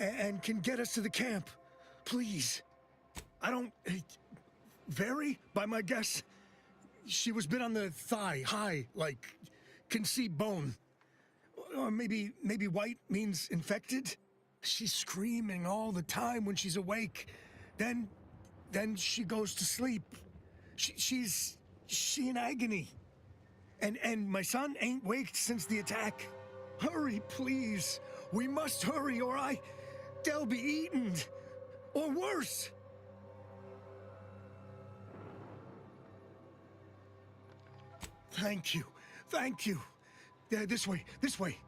and can get us to the camp. Please. I don't... Vary, by my guess. She was bit on the thigh, high, like, can see bone. Or maybe white means infected? She's screaming all the time when she's awake. Then she goes to sleep. She's in agony. And my son ain't waked since the attack. Hurry, please. We must hurry, or they'll be eaten. Or worse. Thank you. Thank you. This way. This way.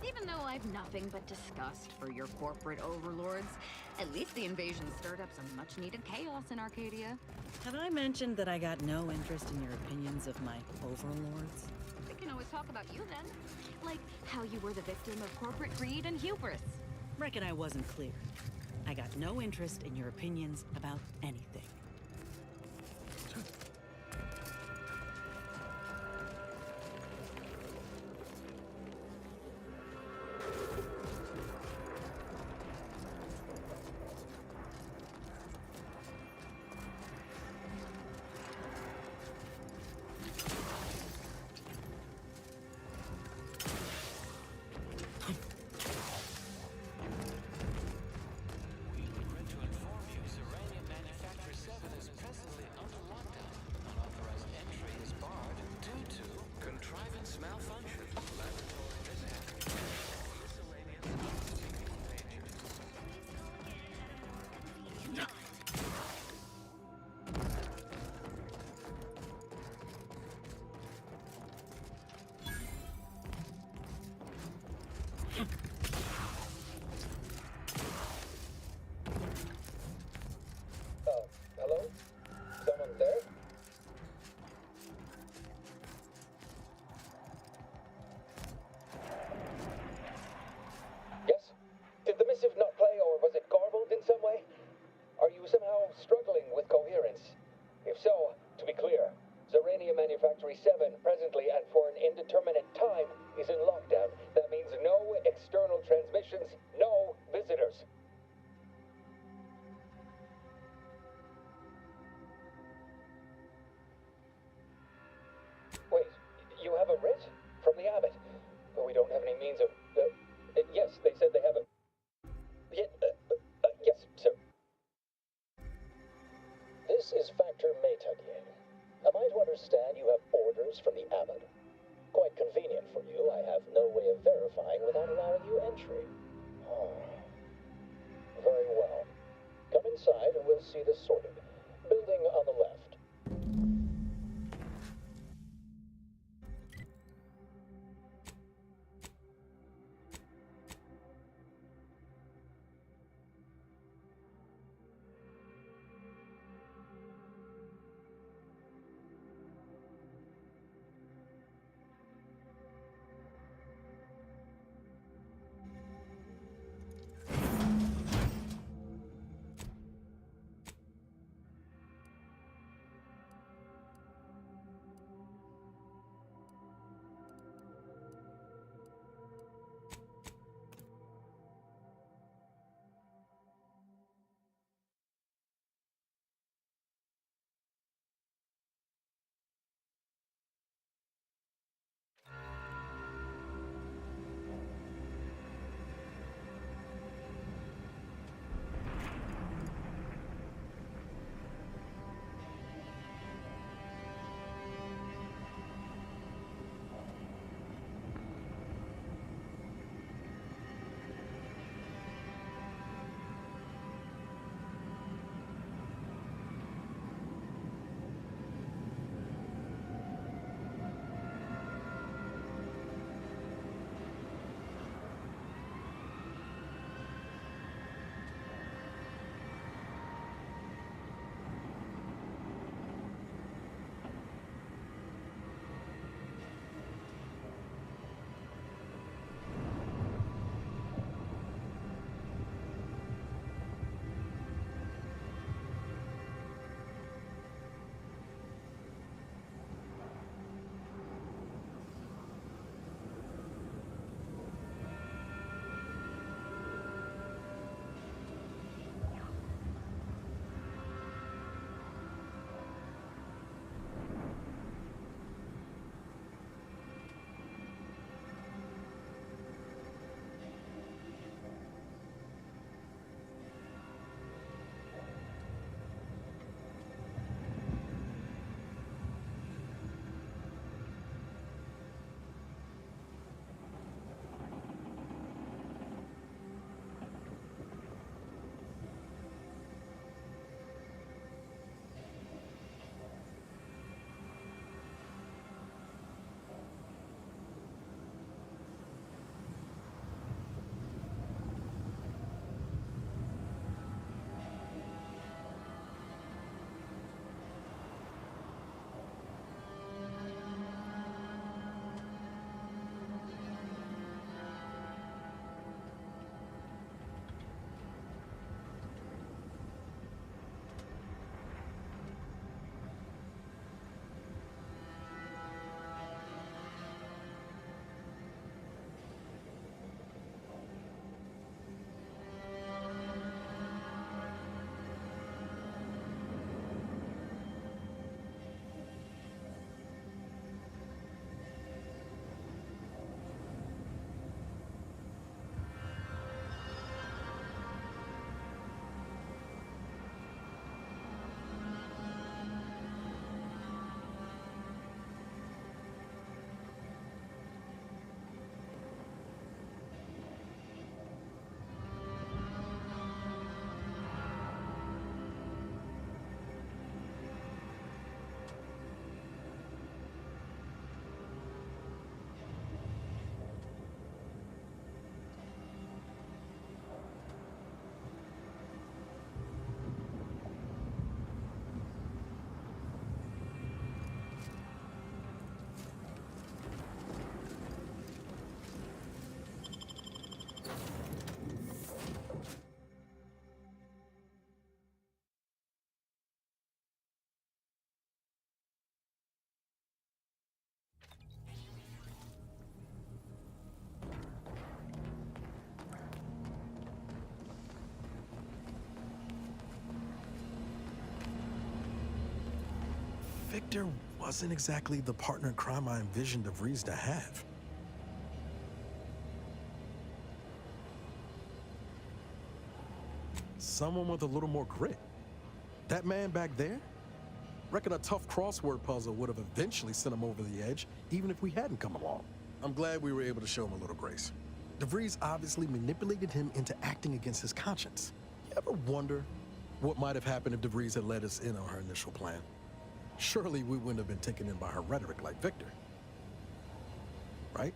Even though I've nothing but disgust for your corporate overlords, at least the invasion stirred up some much-needed chaos in Arcadia. Have I mentioned that I got no interest in your opinions of my overlords? We can always talk about you then. Like how you were the victim of corporate greed and hubris. Reckon I wasn't clear. I got no interest in your opinions about anything. Hello? Someone there? Yes? Did the missive not play, or was it garbled in some way? Are you somehow struggling with coherence? If so, to be clear, Zerania Manufactory 7 presently and for an indeterminate time is in lockdown. That means no external transmissions, no visitors. Wait, you have a writ? From the abbot? But we don't have any means of... yes, they said they have a... yes, sir. This is Factor Metadier. Am I to understand you have orders from the abbot? Quite convenient for you. I have no way of verifying without allowing you entry. Oh. Very well. Come inside and we'll see this sorted. Building on the left. Victor wasn't exactly the partner in crime I envisioned DeVries to have. Someone with a little more grit. That man back there? Reckon a tough crossword puzzle would have eventually sent him over the edge, even if we hadn't come along. I'm glad we were able to show him a little grace. DeVries obviously manipulated him into acting against his conscience. You ever wonder what might have happened if DeVries had let us in on her initial plan? Surely we wouldn't have been taken in by her rhetoric like Victor. Right?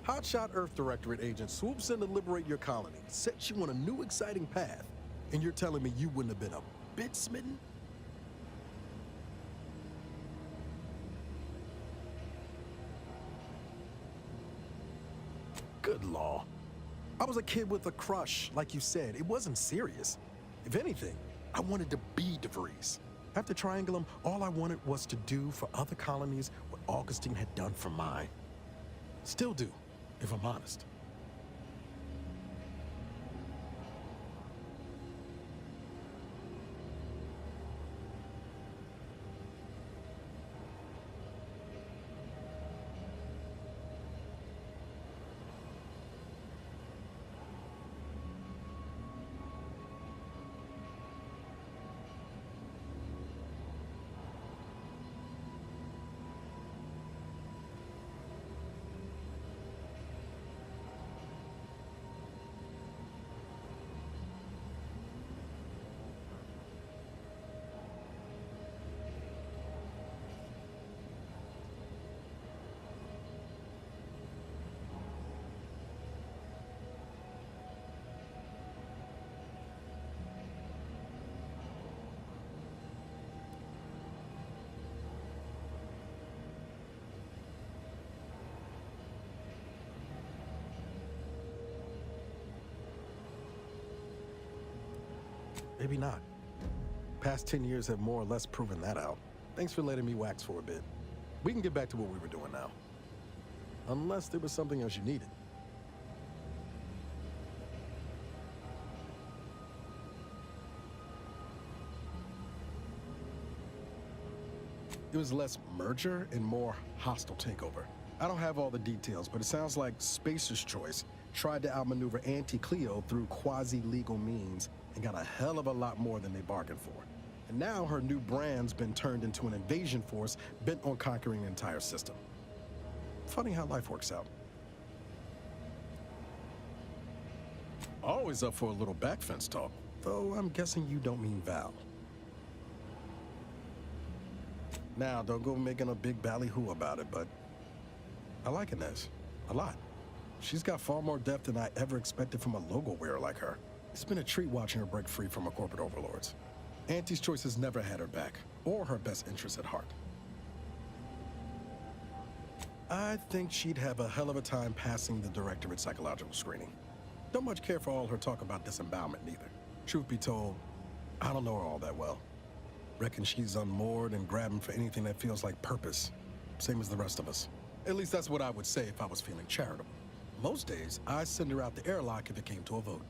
Hotshot Earth Directorate agent swoops in to liberate your colony, sets you on a new exciting path, and you're telling me you wouldn't have been a bit smitten? Good law. I was a kid with a crush, like you said. It wasn't serious. If anything, I wanted to be DeVries. After Triangulum, all I wanted was to do for other colonies what Augustine had done for mine. Still do, if I'm honest. Maybe not. Past 10 years have more or less proven that out. Thanks for letting me wax for a bit. We can get back to what we were doing now. Unless there was something else you needed. It was less merger and more hostile takeover. I don't have all the details, but it sounds like Spacer's Choice tried to outmaneuver Anti-Cleo through quasi-legal means and got a hell of a lot more than they bargained for. And now her new brand's been turned into an invasion force bent on conquering the entire system. Funny how life works out. Always up for a little backfence talk, though I'm guessing you don't mean Val. Now, don't go making a big ballyhoo about it, but I like Inez a lot. She's got far more depth than I ever expected from a logo wearer like her. It's been a treat watching her break free from her corporate overlords. Auntie's Choice has never had her back, or her best interests at heart. I think she'd have a hell of a time passing the Directorate psychological screening. Don't much care for all her talk about disembowelment, neither. Truth be told, I don't know her all that well. Reckon she's unmoored and grabbing for anything that feels like purpose, same as the rest of us. At least that's what I would say if I was feeling charitable. Most days, I'd send her out the airlock if it came to a vote.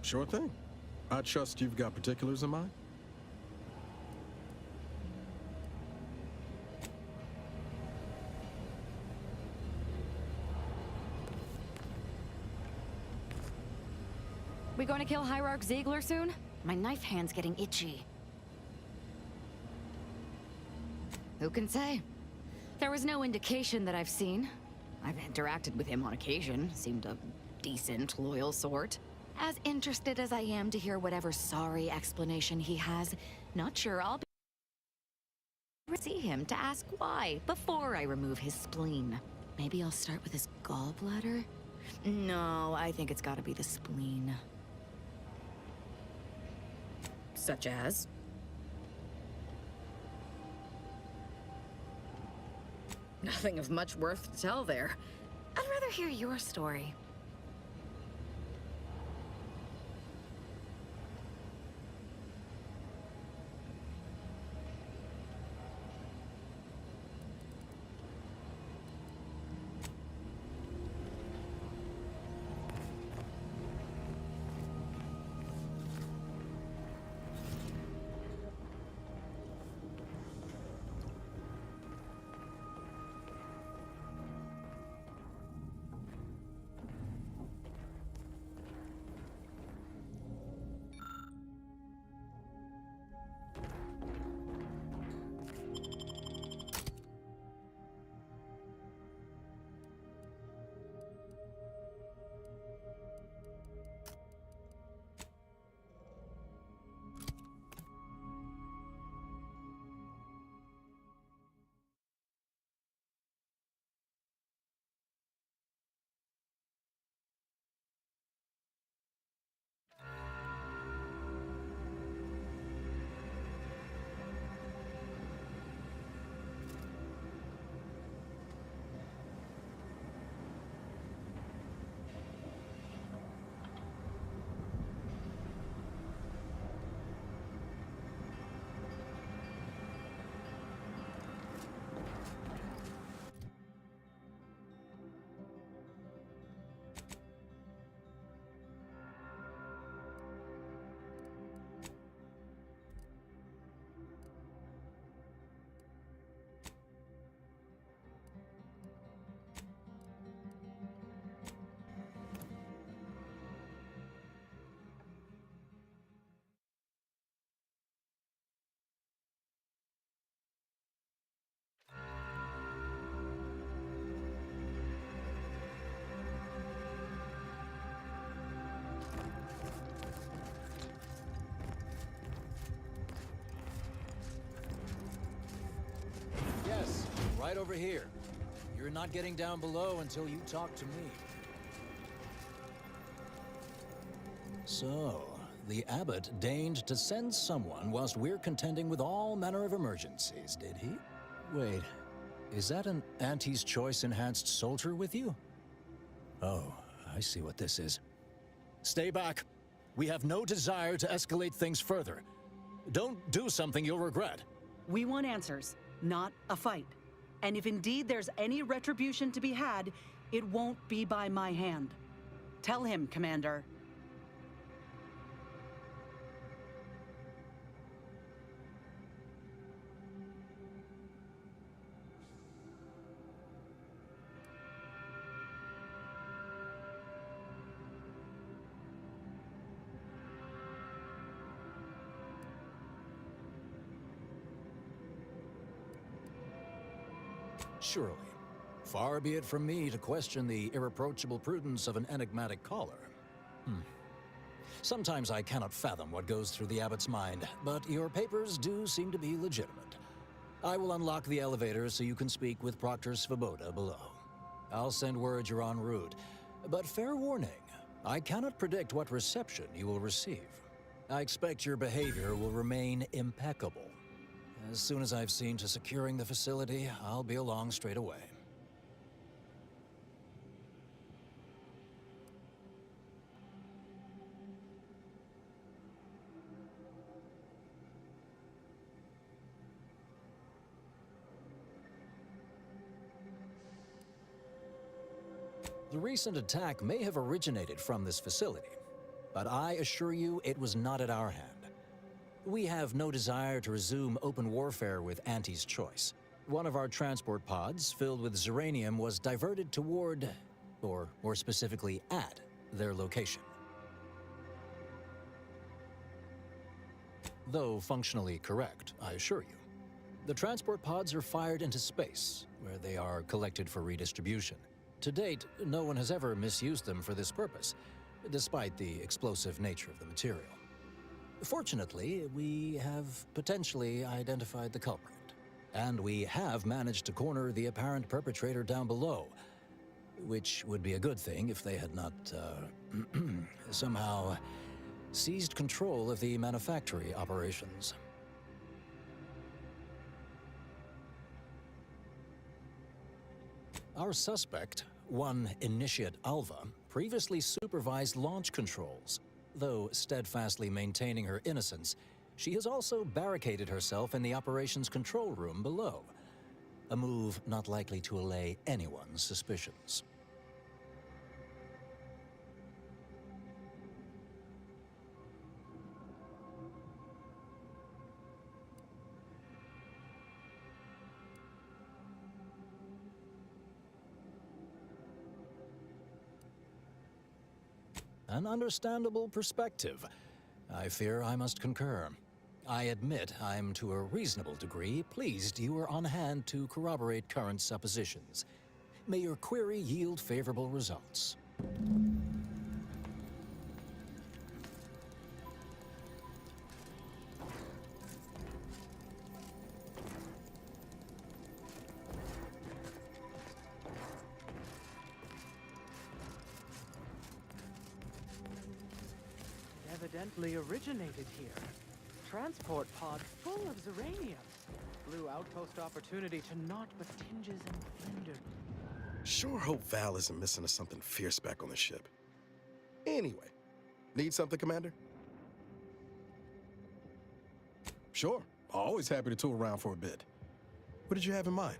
Sure thing. I trust you've got particulars in mind? We going to kill Hierarch Ziegler soon? My knife hand's getting itchy. Who can say? There was no indication that I've seen. I've interacted with him on occasion. Seemed a decent, loyal sort. As interested as I am to hear whatever sorry explanation he has, not sure I'll be see him to ask why before I remove his spleen. Maybe I'll start with his gallbladder? No, I think it's gotta be the spleen. Such as? Nothing of much worth to tell there. I rather hear your story. Yes, right over here. You're not getting down below until you talk to me. So, the abbot deigned to send someone whilst we're contending with all manner of emergencies, did he? Wait, is that an Auntie's Choice enhanced soldier with you? Oh, I see what this is. Stay back. We have no desire to escalate things further. Don't do something you'll regret. We want answers, not a fight. And if indeed there's any retribution to be had, it won't be by my hand. Tell him, Commander. Surely. Far be it from me to question the irreproachable prudence of an enigmatic caller. Sometimes I cannot fathom what goes through the abbot's mind, but your papers do seem to be legitimate. I will unlock the elevator so you can speak with Proctor Svoboda below. I'll send word you're en route, but fair warning, I cannot predict what reception you will receive. I expect your behavior will remain impeccable. As soon as I've seen to securing the facility, I'll be along straight away. The recent attack may have originated from this facility, but I assure you it was not at our hand. We have no desire to resume open warfare with Auntie's Choice. One of our transport pods, filled with Zeranium, was diverted toward, or more specifically at, their location. Though functionally correct, I assure you. The transport pods are fired into space, where they are collected for redistribution. To date, no one has ever misused them for this purpose, despite the explosive nature of the material. Fortunately, we have potentially identified the culprit, and we have managed to corner the apparent perpetrator down below, which would be a good thing if they had not, somehow seized control of the manufactory operations. Our suspect One initiate, Alva, previously supervised launch controls. Though steadfastly maintaining her innocence, she has also barricaded herself in the operations control room below. A move not likely to allay anyone's suspicions. An understandable perspective. I fear I must concur. I admit I'm to a reasonable degree pleased you were on hand to corroborate current suppositions. May your query yield favorable results. Evidently originated here. Transport pod full of Zeranium. Blue outpost opportunity to naught but tinges and flinders. Sure hope Val isn't missing us something fierce back on the ship. Anyway, need something, Commander? Sure, always happy to tool around for a bit. What did you have in mind?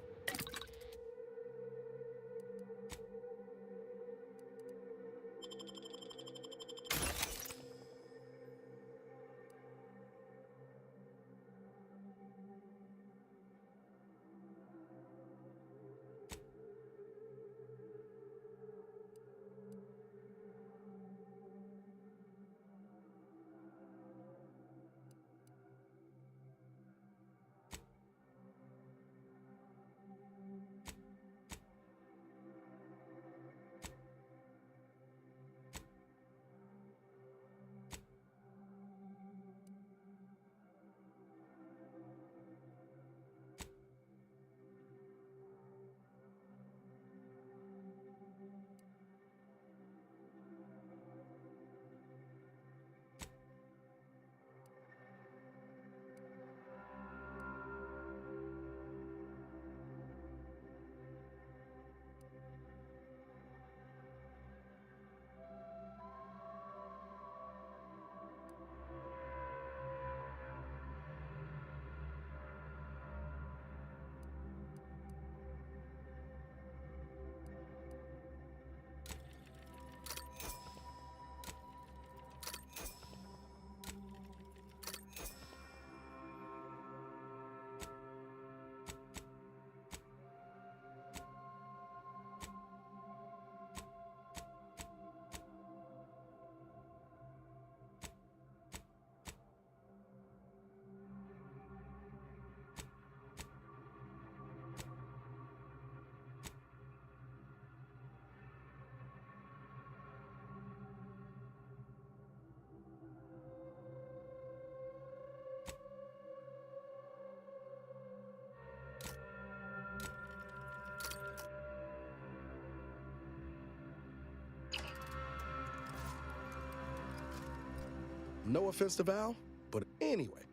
No offense to Val, but anyway,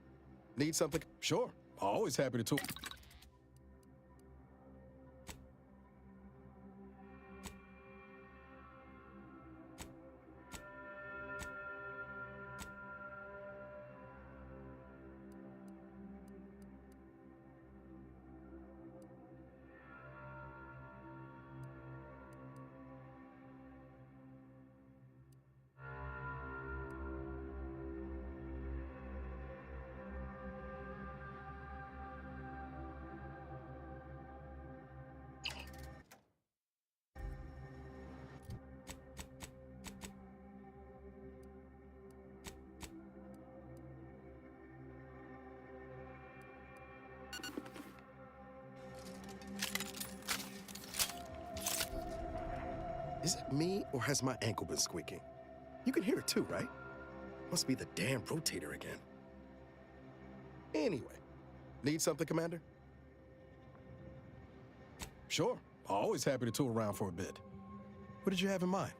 need something? Sure, always happy to tool. Is it me, or has my ankle been squeaking? You can hear it too, right? Must be the damn rotator again. Anyway, need something, Commander? Sure, always happy to tool around for a bit. What did you have in mind?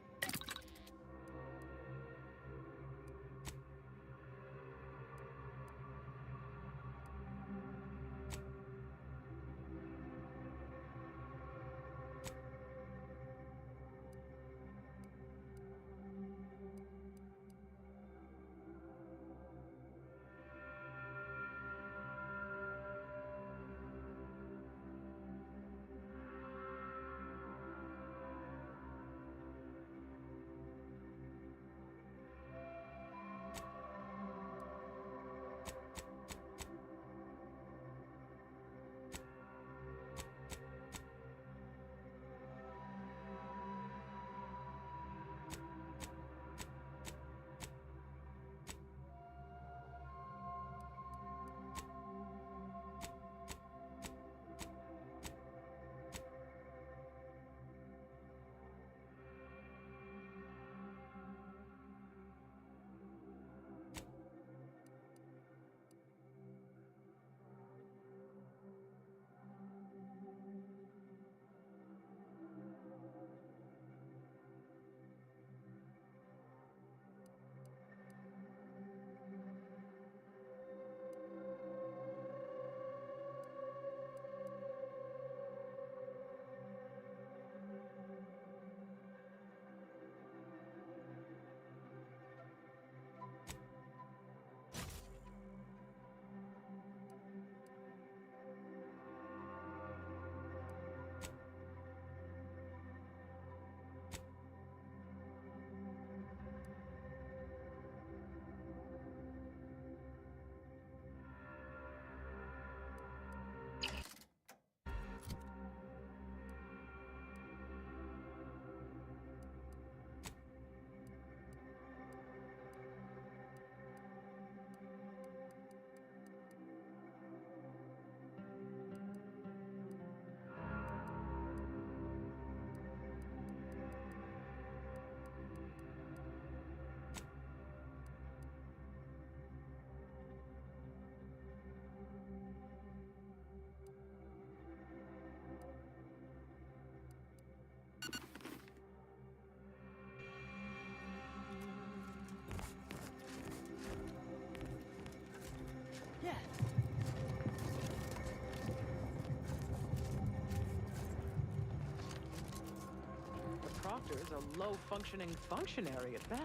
Raptor's a low-functioning functionary at best.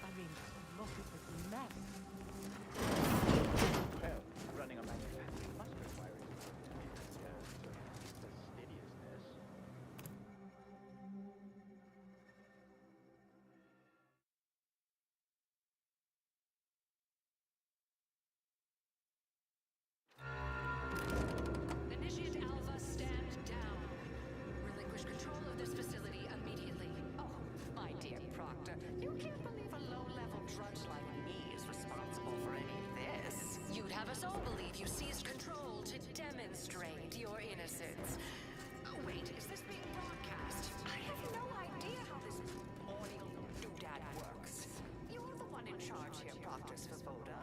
I mean, look at this mess. Well, running a manufacturing must require fastidiousness. Initiate Alpha, stand down. Relinquish control of this facility immediately. Oh, my dear Proctor, you can't believe a low-level drudge like me is responsible for any of this. You'd have us all believe you seized control to demonstrate your innocence. Oh, wait, is this being broadcast? I have no idea how this morning doodad works. You're the one in charge here, Proctor Svoboda.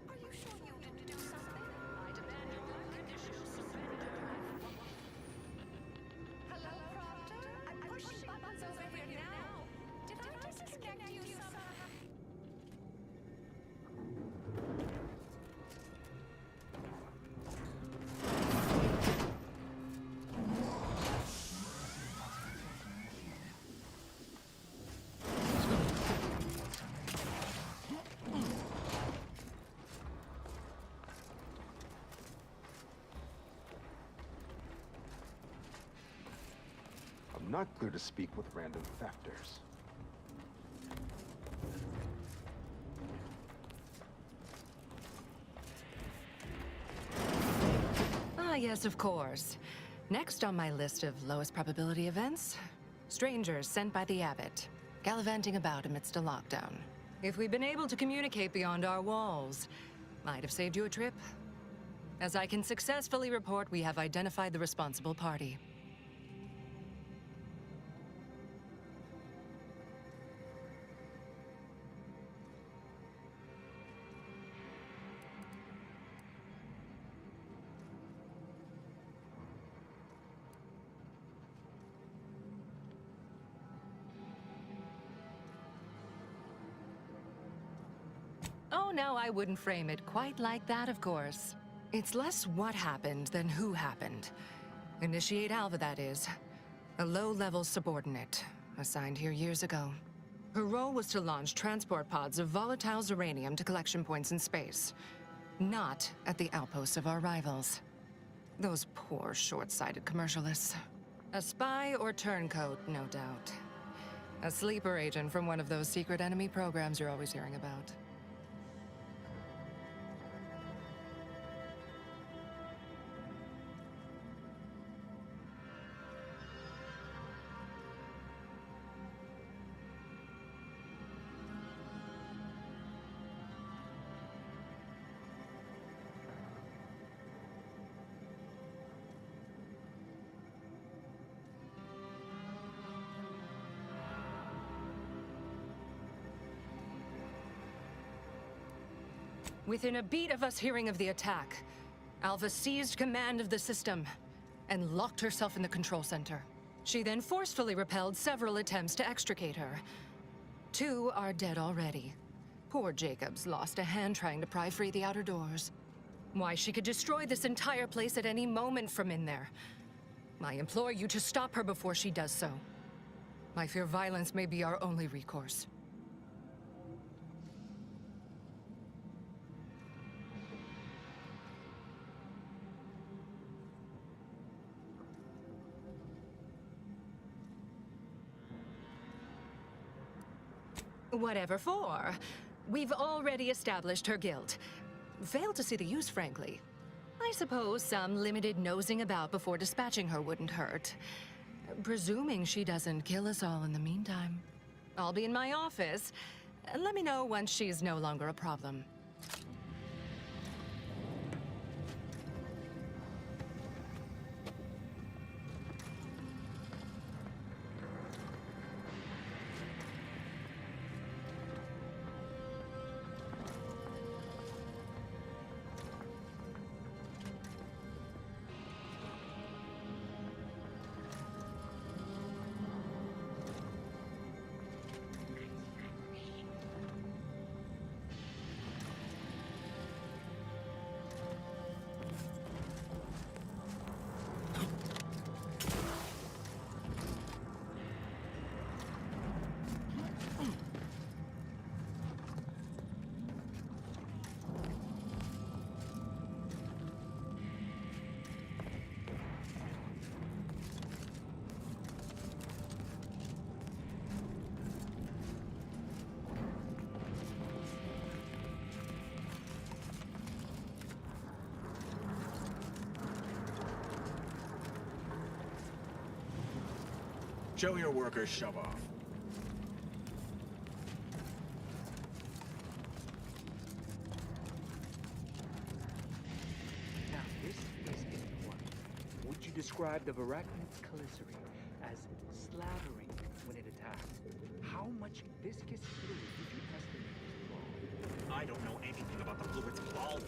Are you sure you didn't do something? I demand your unconditional surrender. Hello, Proctor? I'm pushing buttons over here now. Did I disconnect you somehow? I'm not clear to speak with random factors. Ah, yes, of course. Next on my list of lowest probability events, strangers sent by the Abbot, gallivanting about amidst a lockdown. If we'd been able to communicate beyond our walls, might have saved you a trip. As I can successfully report, we have identified the responsible party. Oh, no, I wouldn't frame it quite like that, of course. It's less what happened than who happened. Initiate Alva, that is. A low-level subordinate, assigned here years ago. Her role was to launch transport pods of volatile uranium to collection points in space. Not at the outposts of our rivals. Those poor, short-sighted commercialists. A spy or turncoat, no doubt. A sleeper agent from one of those secret enemy programs you're always hearing about. Within a beat of us hearing of the attack, Alva seized command of the system and locked herself in the control center. She then forcefully repelled several attempts to extricate her. 2 are dead already. Poor Jacobs lost a hand trying to pry free the outer doors. Why, she could destroy this entire place at any moment from in there. I implore you to stop her before she does so. I fear violence may be our only recourse. Whatever for. We've already established her guilt. Failed to see the use, frankly. I suppose some limited nosing about before dispatching her wouldn't hurt. Presuming she doesn't kill us all in the meantime. I'll be in my office. Let me know once she's no longer a problem. Show your workers shove off. Now, this is important. Would you describe the Varachid's calicity as slathering when it attacks? How much viscous fluid would you estimate is involved? I don't know anything about the fluid's volume.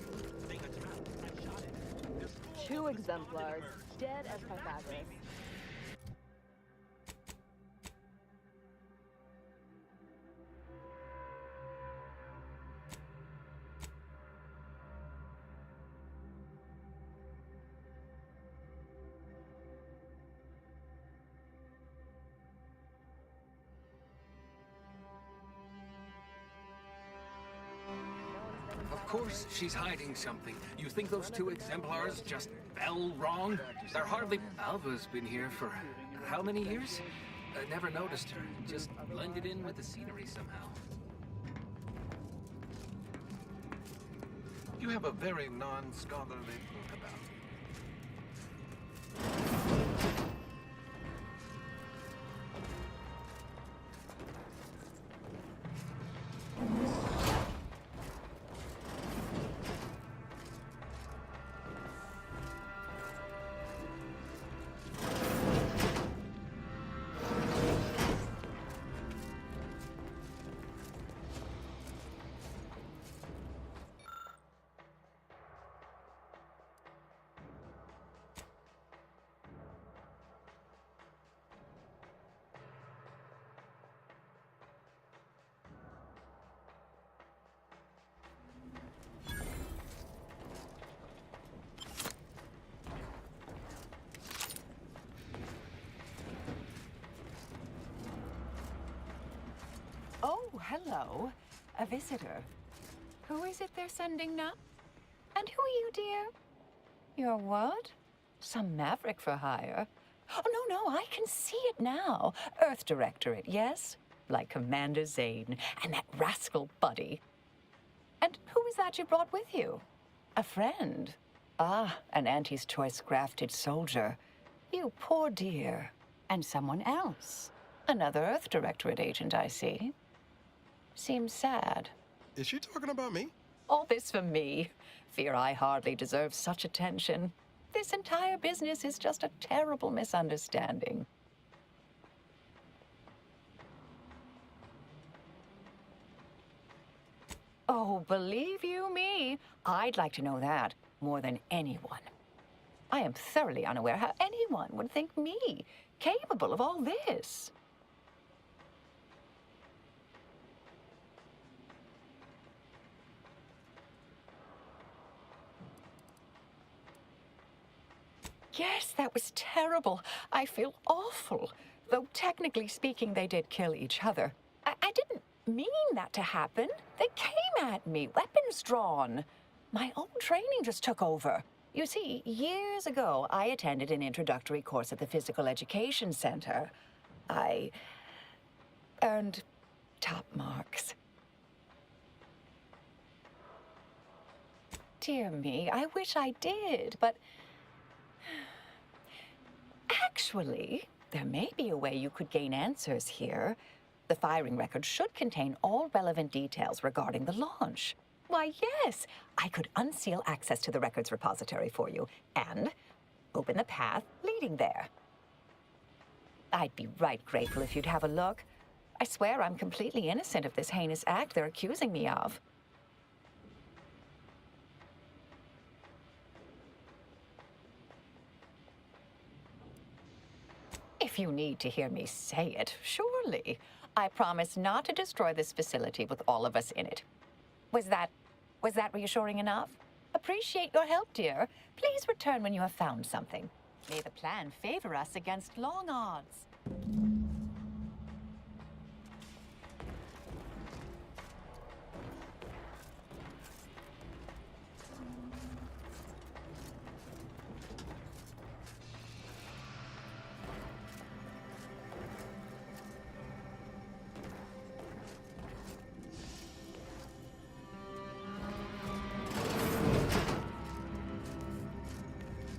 Thing attacked. I shot it. This fool 2 exemplars, dead as Pythagoras. Of course she's hiding something. You think those 2 exemplars just fell wrong? They're hardly... Alva's been here for how many years? I never noticed her. Just blended in with the scenery somehow. You have a very non-scholarly look about you. Oh, hello. A visitor. Who is it they're sending now? And who are you, dear? You're what? Some maverick for hire? Oh, no, I can see it now. Earth Directorate, yes? Like Commander Zane and that rascal Buddy. And who is that you brought with you? A friend? Ah, an Auntie's Choice grafted soldier. You poor dear. And someone else. Another Earth Directorate agent, I see. Seems sad. Is she talking about me? All this for me. Fear I hardly deserve such attention. This entire business is just a terrible misunderstanding. Oh, believe you me, I'd like to know that more than anyone. I am thoroughly unaware how anyone would think me capable of all this. Yes, that was terrible. I feel awful. Though technically speaking, they did kill each other. I didn't mean that to happen. They came at me, weapons drawn. My own training just took over. You see, years ago, I attended an introductory course at the Physical Education Center. I earned top marks. Dear me, I wish I did, but... Actually, there may be a way you could gain answers here. The firing record should contain all relevant details regarding the launch. Why, yes, I could unseal access to the records repository for you and open the path leading there. I'd be right grateful if you'd have a look. I swear I'm completely innocent of this heinous act they're accusing me of. If you need to hear me say it, surely. I promise not to destroy this facility with all of us in it. Was that reassuring enough? Appreciate your help, dear. Please return when you have found something. May the plan favor us against long odds.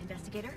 Investigator?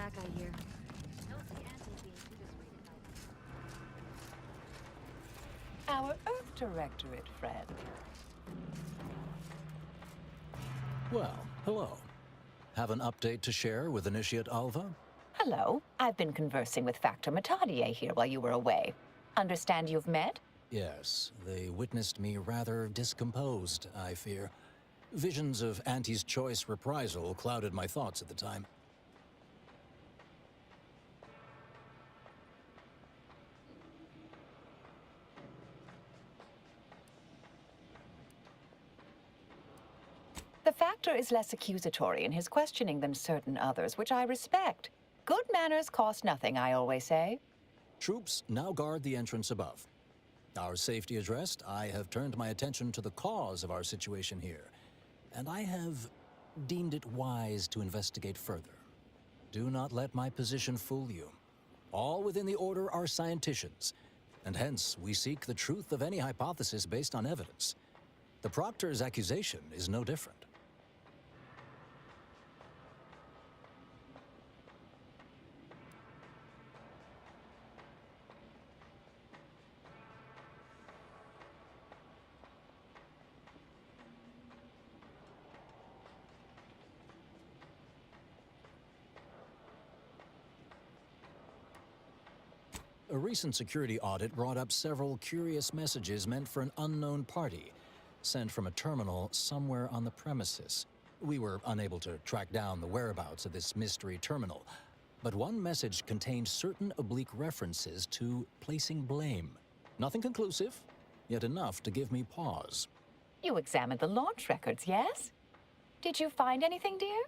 back, I hear. Our Earth Directorate friend. Well, hello. Have an update to share with Initiate Alva? Hello. I've been conversing with Factor Matadier here while you were away. Understand you've met? Yes, they witnessed me rather discomposed, I fear. Visions of Auntie's choice reprisal clouded my thoughts at the time. The Factor is less accusatory in his questioning than certain others, which I respect. Good manners cost nothing, I always say. Troops now guard the entrance above. Our safety addressed, I have turned my attention to the cause of our situation here, and I have deemed it wise to investigate further. Do not let my position fool you. All within the Order are scienticians, and hence we seek the truth of any hypothesis based on evidence. The Proctor's accusation is no different. A recent security audit brought up several curious messages meant for an unknown party, sent from a terminal somewhere on the premises. We were unable to track down the whereabouts of this mystery terminal, but one message contained certain oblique references to placing blame. Nothing conclusive, yet enough to give me pause. You examined the launch records, yes? Did you find anything, dear?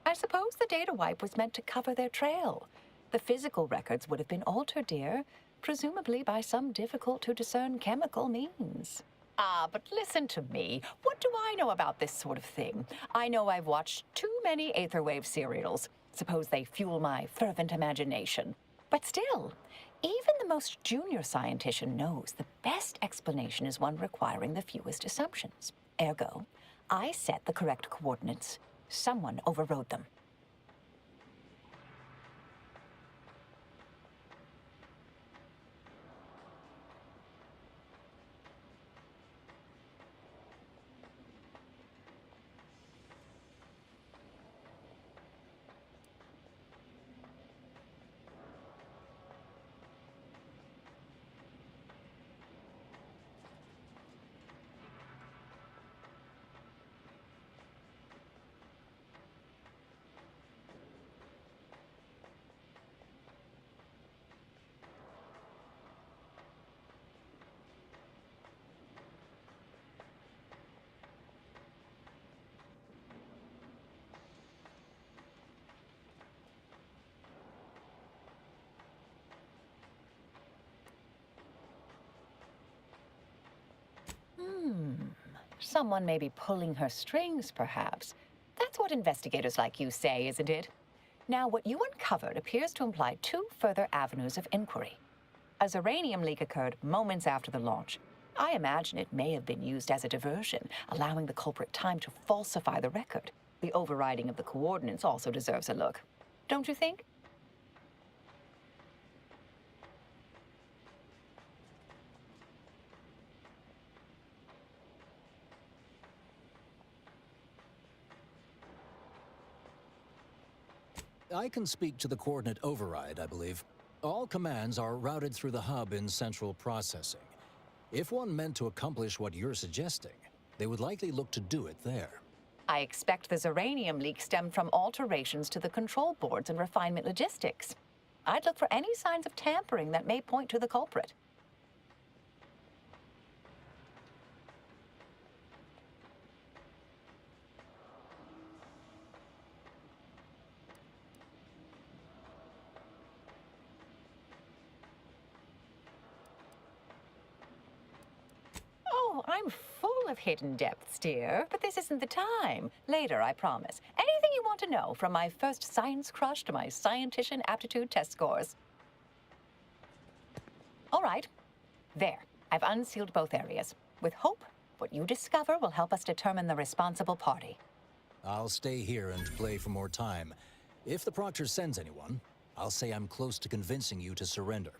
I suppose the data wipe was meant to cover their trail. The physical records would have been altered, dear, presumably by some difficult-to-discern chemical means. Ah, but listen to me. What do I know about this sort of thing? I know I've watched too many Aetherwave serials. Suppose they fuel my fervent imagination. But still, even the most junior scientician knows the best explanation is one requiring the fewest assumptions. Ergo, I set the correct coordinates. Someone overrode them. Someone may be pulling her strings, perhaps. That's what investigators like you say, isn't it? Now, what you uncovered appears to imply two further avenues of inquiry. A uranium leak occurred moments after the launch. I imagine it may have been used as a diversion, allowing the culprit time to falsify the record. The overriding of the coordinates also deserves a look. Don't you think? I can speak to the coordinate override, I believe. All commands are routed through the hub in central processing. If one meant to accomplish what you're suggesting, they would likely look to do it there. I expect the Zeranium leak stemmed from alterations to the control boards and refinement logistics. I'd look for any signs of tampering that may point to the culprit. Oh, I'm full of hidden depths, dear, but this isn't the time. Later, I promise. Anything you want to know, from my first science crush to my scientician aptitude test scores. All right. There. I've unsealed both areas. With hope, what you discover will help us determine the responsible party. I'll stay here and play for more time. If the Proctor sends anyone, I'll say I'm close to convincing you to surrender.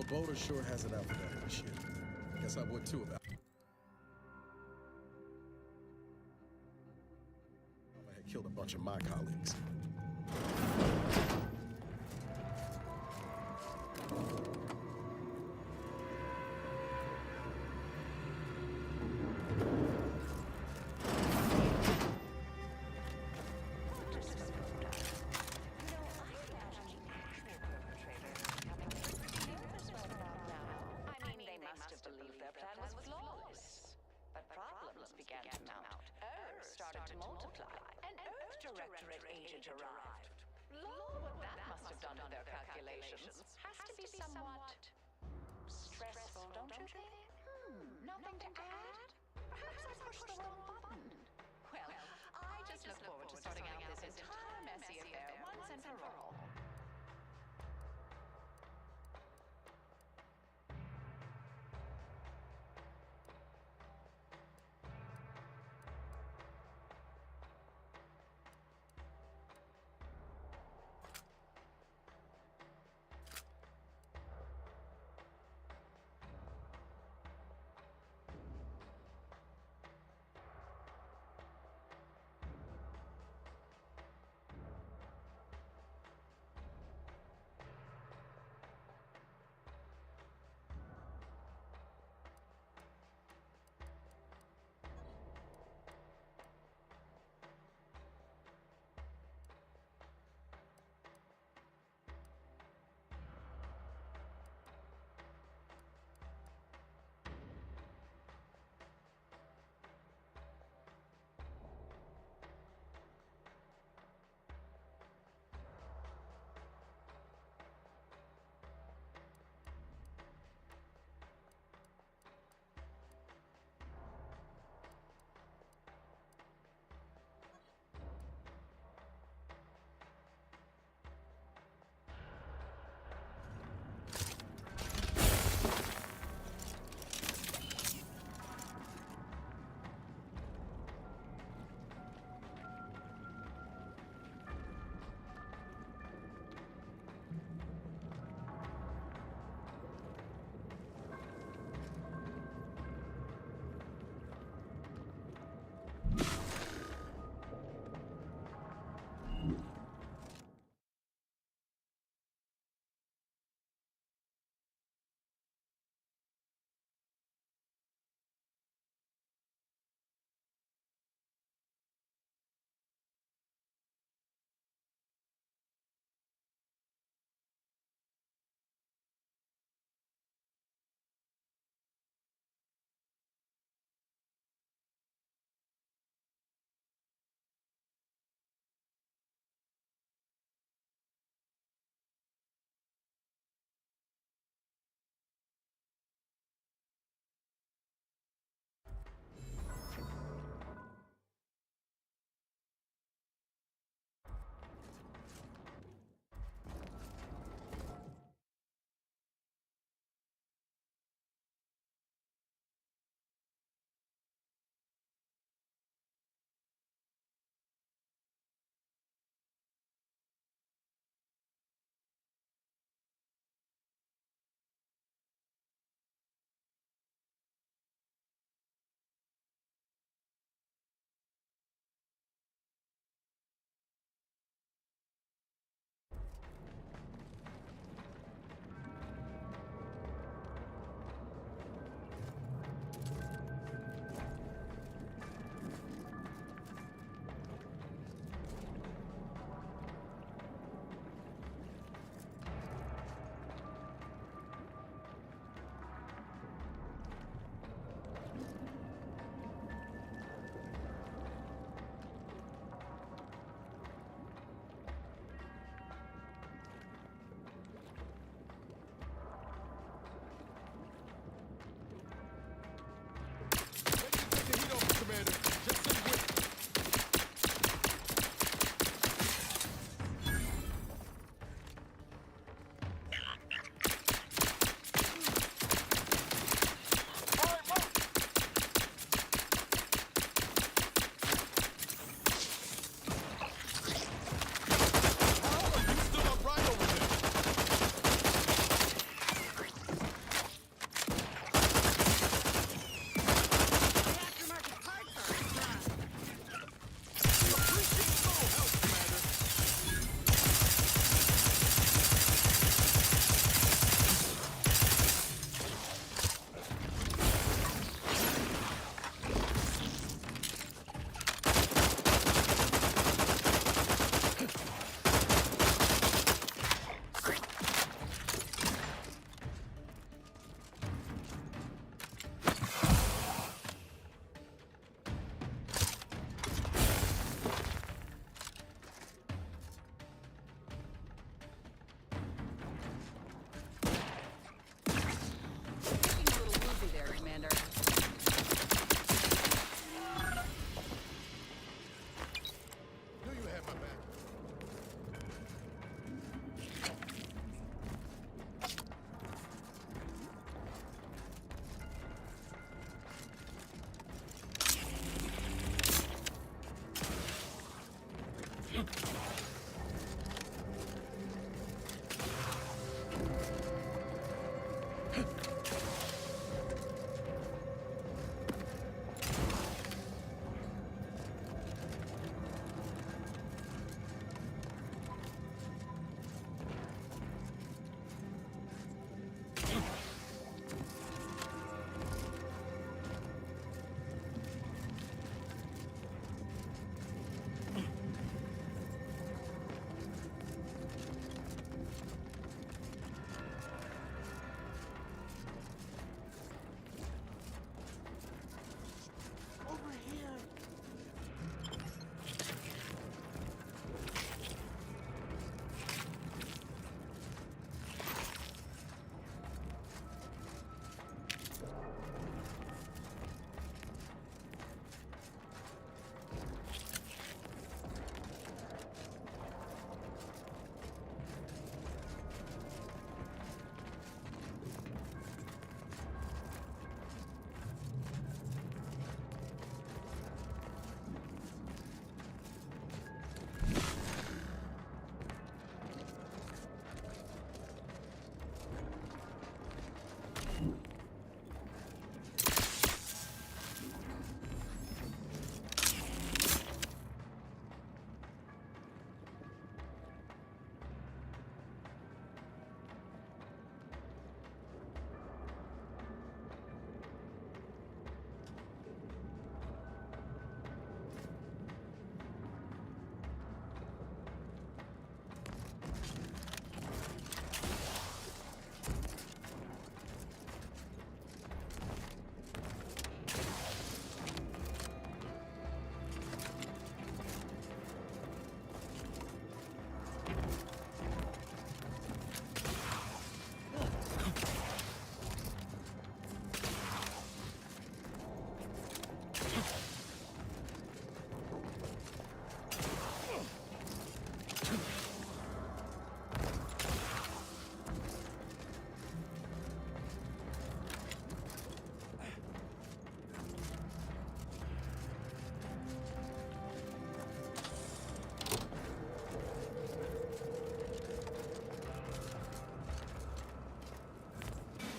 Boulder sure has it out for that other shit. Guess I would too about it. I had killed a bunch of my colleagues. Nothing to add? Perhaps I pushed the wrong button. Well, I just look forward to sorting out this entire messy affair once and for all.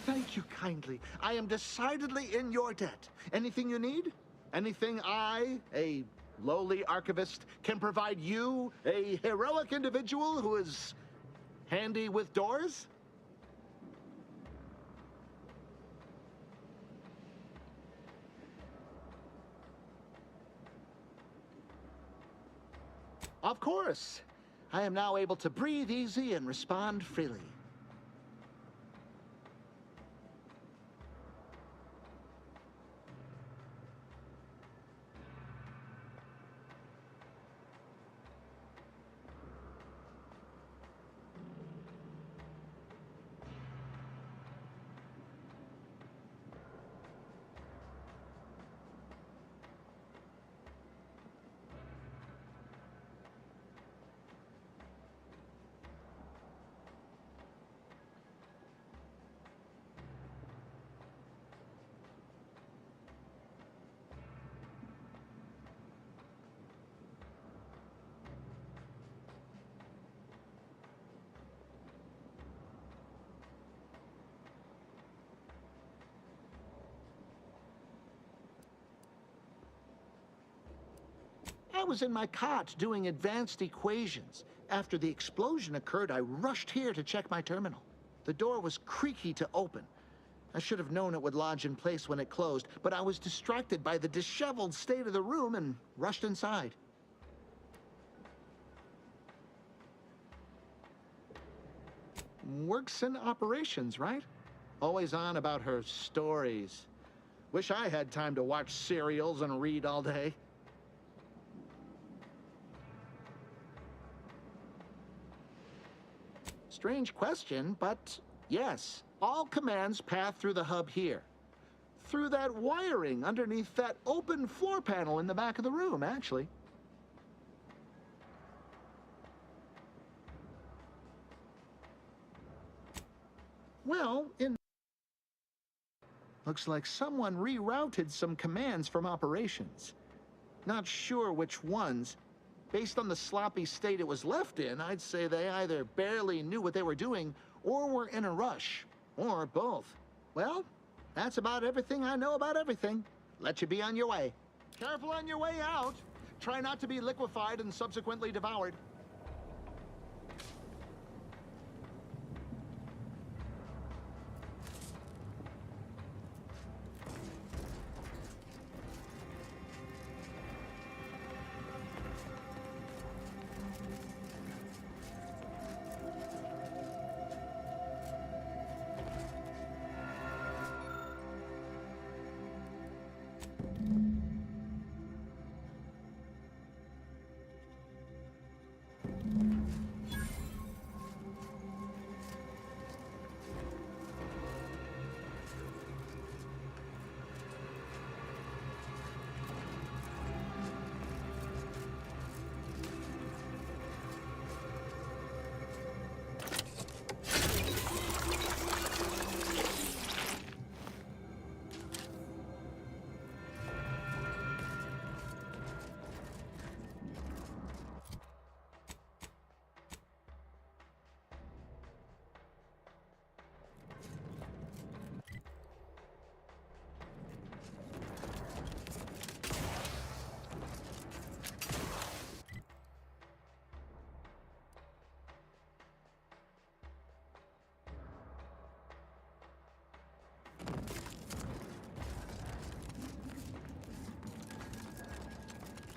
Thank you kindly. I am decidedly in your debt. Anything you need? Anything I, a lowly archivist, can provide you, a heroic individual who is handy with doors? Of course. I am now able to breathe easy and respond freely. I was in my cot doing advanced equations. After the explosion occurred, I rushed here to check my terminal. The door was creaky to open. I should have known it would lodge in place when it closed, but I was distracted by the disheveled state of the room and rushed inside. Works in operations, right? Always on about her stories. Wish I had time to watch serials and read all day. Strange question, but yes, all commands pass through the hub here. Through that wiring underneath that open floor panel in the back of the room, actually. Well, looks like someone rerouted some commands from operations. Not sure which ones. Based on the sloppy state it was left in, I'd say they either barely knew what they were doing or were in a rush, or both. Well, that's about everything I know about everything. Let you be on your way. Careful on your way out. Try not to be liquefied and subsequently devoured.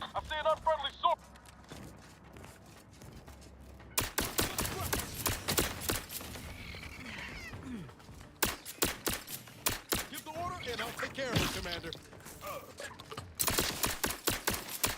I see an unfriendly sword. Give the order, and I'll take care of it, Commander.